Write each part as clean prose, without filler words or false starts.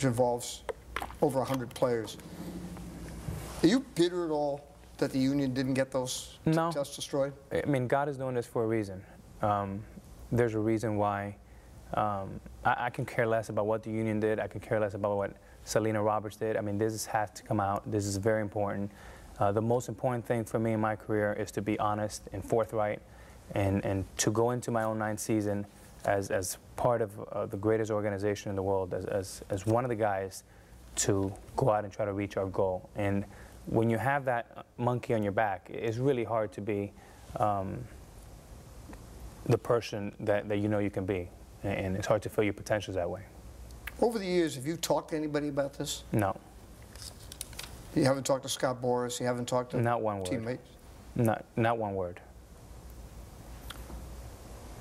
which involves over 100 players. Are you bitter at all that the union didn't get those tests destroyed? I mean, God is doing this for a reason. There's a reason why. I can care less about what the union did. I can care less about what Selena Roberts did. I mean, this has to come out. This is very important. The most important thing for me in my career is to be honest and forthright, and to go into my own 9th season as part of the greatest organization in the world, as one of the guys to go out and try to reach our goal. And when you have that monkey on your back, it's really hard to be the person that you know you can be. And it's hard to feel your potentials that way. Over the years, have you talked to anybody about this? No. You haven't talked to Scott Boras? You haven't talked to not one teammates? Word. Not one word.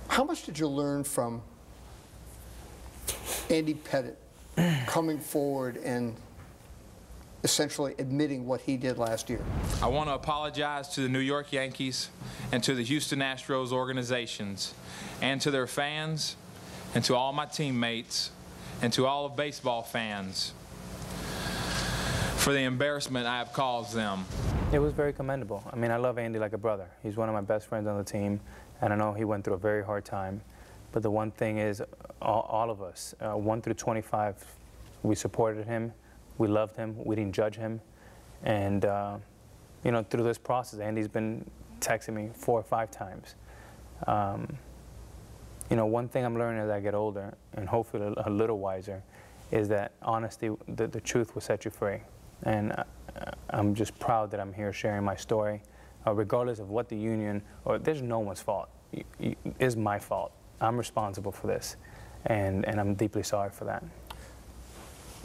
How much did you learn from Andy Pettitte coming forward and essentially admitting what he did last year? I want to apologize to the New York Yankees and to the Houston Astros organizations and to their fans and to all my teammates and to all of baseball fans for the embarrassment I have caused them. It was very commendable. I mean, I love Andy like a brother. He's one of my best friends on the team, and I know he went through a very hard time. But the one thing is, all of us, 1 through 25, we supported him, we loved him, we didn't judge him. And, you know, through this process, Andy's been texting me 4 or 5 times. You know, one thing I'm learning as I get older, and hopefully a little wiser, is that honesty, the truth will set you free. And I'm just proud that I'm here sharing my story, regardless of what the union, or there's no one's fault. It's my fault. I'm responsible for this, and I'm deeply sorry for that.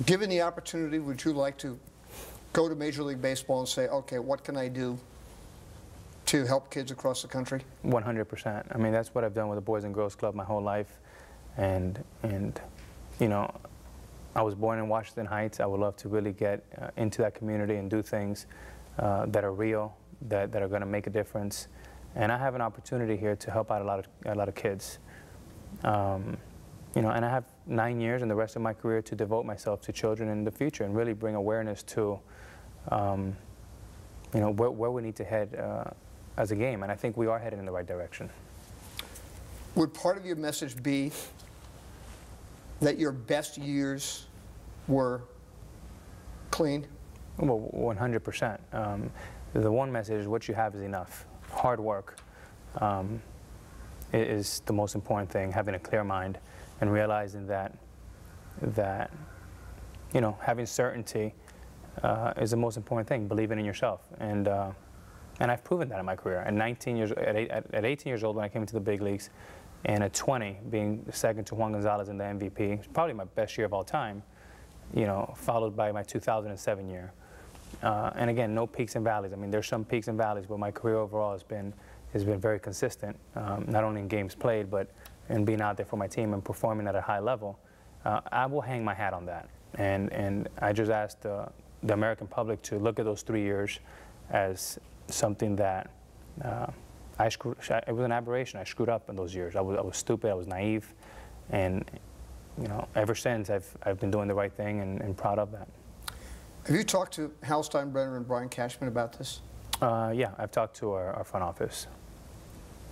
Given the opportunity, would you like to go to Major League Baseball and say, okay, what can I do to help kids across the country? 100%. I mean, that's what I've done with the Boys and Girls Club my whole life. And you know, I was born in Washington Heights. I would love to really get into that community and do things that are real, that are going to make a difference. And I have an opportunity here to help out a lot of kids. You know, and I have 9 years and the rest of my career to devote myself to children in the future and really bring awareness to, you know, where we need to head as a game. And I think we are headed in the right direction. Would part of your message be that your best years were clean? Well, 100%. The one message is what you have is enough. Hard work is the most important thing, having a clear mind and realizing that you know, having certainty is the most important thing, believing in yourself. And I've proven that in my career. At 18 years old when I came into the big leagues, and at 20, being second to Juan Gonzalez in the MVP, it's probably my best year of all time, you know, followed by my 2007 year. And again, no peaks and valleys. I mean, there's some peaks and valleys, but my career overall has been very consistent, not only in games played, but in being out there for my team and performing at a high level. I will hang my hat on that. And I just asked the American public to look at those 3 years as something that it was an aberration. I screwed up in those years. I was stupid, I was naive, and you know, ever since I've been doing the right thing and proud of that. Have you talked to Hal Steinbrenner and Brian Cashman about this? Yeah, I've talked to our front office.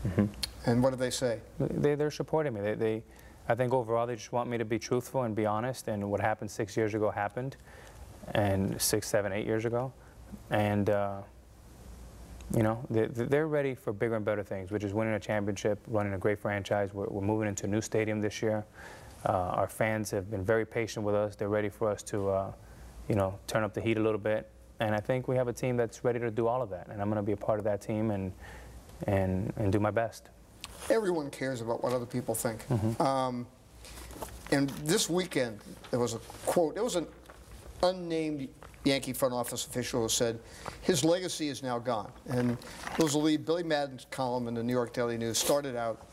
Mm-hmm. And what do they say? They're supporting me. I think overall they just want me to be truthful and be honest, and what happened 6 years ago happened, and 6, 7, 8 years ago. And you know, they're ready for bigger and better things, which is winning a championship, running a great franchise. We're moving into a new stadium this year. Our fans have been very patient with us. They're ready for us to, you know, turn up the heat a little bit. And I think we have a team that's ready to do all of that. And I'm going to be a part of that team and do my best. Everyone cares about what other people think. Mm-hmm. And this weekend, there was a quote. There was an unnamed Yankee front office official who said his legacy is now gone. And it was Billy Madden's column in the New York Daily News started out,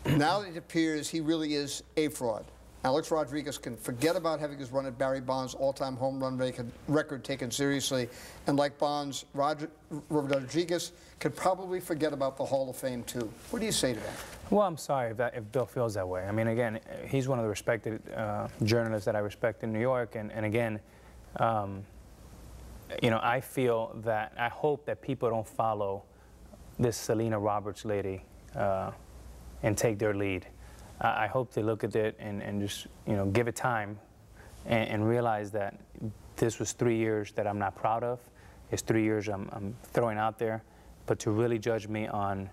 now it appears he really is a fraud. Alex Rodriguez can forget about having his run at Barry Bonds' all-time home run record taken seriously, and like Bonds, Rodriguez could probably forget about the Hall of Fame too. What do you say to that? Well, I'm sorry if Bill feels that way. I mean, again, he's one of the respected journalists that I respect in New York, and again, you know, I feel that, I hope that people don't follow this Selena Roberts lady and take their lead. I hope they look at it and just, you know, give it time and realize that this was 3 years that I'm not proud of. It's 3 years I'm throwing out there, but to really judge me on,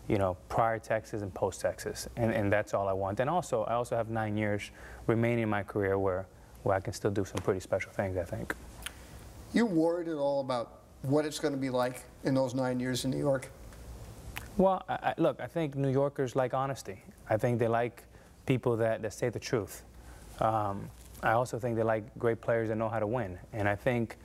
you know, prior Texas and post Texas, and that's all I want. And also, I also have 9 years remaining in my career where I can still do some pretty special things, I think. You worried at all about what it's going to be like in those 9 years in New York? Well, look, I think New Yorkers like honesty. I think they like people that say the truth. I also think they like great players that know how to win. And I think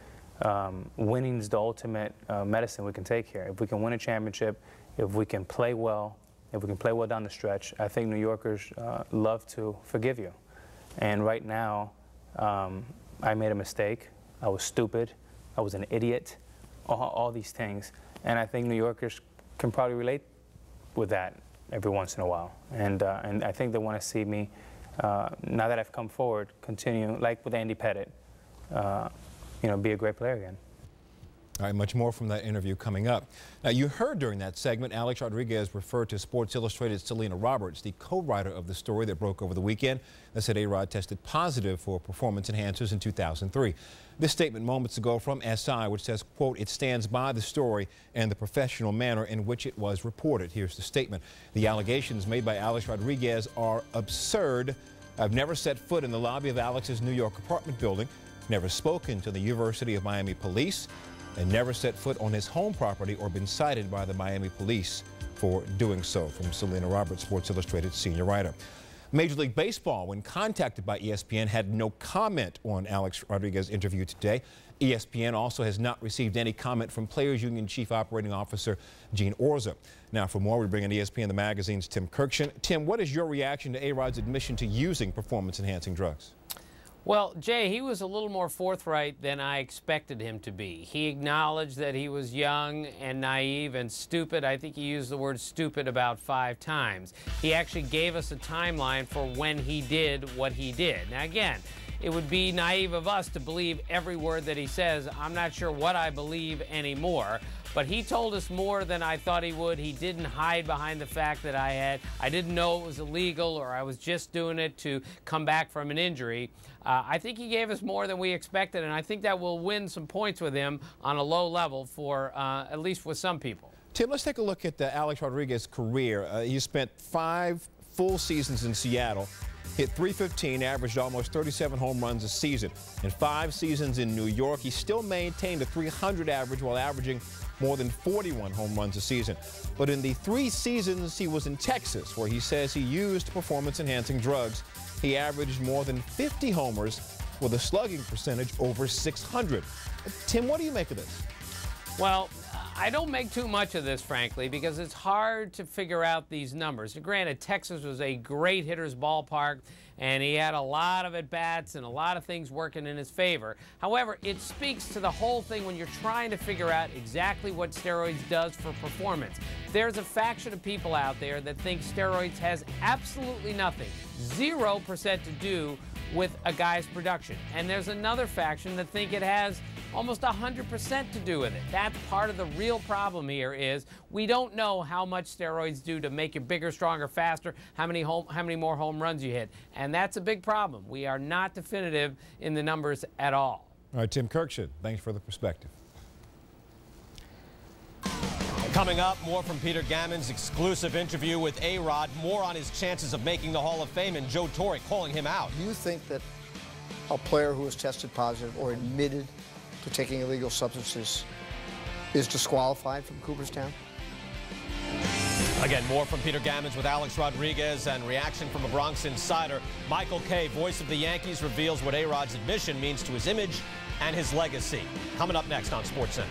winning is the ultimate medicine we can take here. If we can win a championship, if we can play well, if we can play well down the stretch, I think New Yorkers love to forgive you. And right now, I made a mistake. I was stupid. I was an idiot. All these things. And I think New Yorkers can probably relate with that every once in a while. And I think they want to see me, now that I've come forward, continue, like with Andy Pettit, you know, be a great player again. All right, much more from that interview coming up. Now, you heard during that segment, Alex Rodriguez referred to Sports Illustrated's Selena Roberts, the co-writer of the story that broke over the weekend, that said A-Rod tested positive for performance enhancers in 2003. This statement moments ago from SI, which says, quote, it stands by the story and the professional manner in which it was reported. Here's the statement. The allegations made by Alex Rodriguez are absurd. I've never set foot in the lobby of Alex's New York apartment building, never spoken to the University of Miami police, and never set foot on his home property or been cited by the Miami police for doing so. From Selena Roberts, Sports Illustrated senior writer. Major League Baseball, when contacted by ESPN, had no comment on Alex Rodriguez's interview today. ESPN also has not received any comment from Players Union Chief Operating Officer Gene Orza. Now, for more, we bring in ESPN The Magazine's Tim Kirkshin. Tim, what is your reaction to A-Rod's admission to using performance-enhancing drugs? Well, Jay, he was a little more forthright than I expected him to be. He acknowledged that he was young and naive and stupid. I think he used the word stupid about 5 times. He actually gave us a timeline for when he did what he did. Now, again, it would be naive of us to believe every word that he says. I'm not sure what I believe anymore. But he told us more than I thought he would. He didn't hide behind the fact that I didn't know it was illegal, or I was just doing it to come back from an injury. I think he gave us more than we expected, and I think that will win some points with him on a low level for, at least with some people. Tim, let's take a look at Alex Rodriguez's career. He spent 5 full seasons in Seattle, hit .315, averaged almost 37 home runs a season. In 5 seasons in New York, he still maintained a .300 average while averaging more than 41 home runs a season. But in the 3 seasons he was in Texas, where he says he used performance-enhancing drugs, he averaged more than 50 homers with a slugging percentage over .600. Tim, what do you make of this? Well, I don't make too much of this, frankly, because it's hard to figure out these numbers. Granted, Texas was a great hitter's ballpark, and he had a lot of at-bats and a lot of things working in his favor. However, it speaks to the whole thing when you're trying to figure out exactly what steroids does for performance. There's a faction of people out there that think steroids has absolutely nothing, 0% to do with a guy's production. And there's another faction that think it has almost 100% to do with it. That's part of the real problem here is we don't know how much steroids do to make you bigger, stronger, faster, how many more home runs you hit. And that's a big problem. We are not definitive in the numbers at all. All right, Tim Kirkshin, thanks for the perspective. Coming up, more from Peter Gammons' exclusive interview with A-Rod, more on his chances of making the Hall of Fame, and Joe Torre calling him out. Do you think that a player who has tested positive or admitted to taking illegal substances is disqualified from Cooperstown? Again, more from Peter Gammons with Alex Rodriguez, and reaction from a Bronx insider. Michael Kay, voice of the Yankees, reveals what A-Rod's admission means to his image and his legacy. Coming up next on SportsCenter.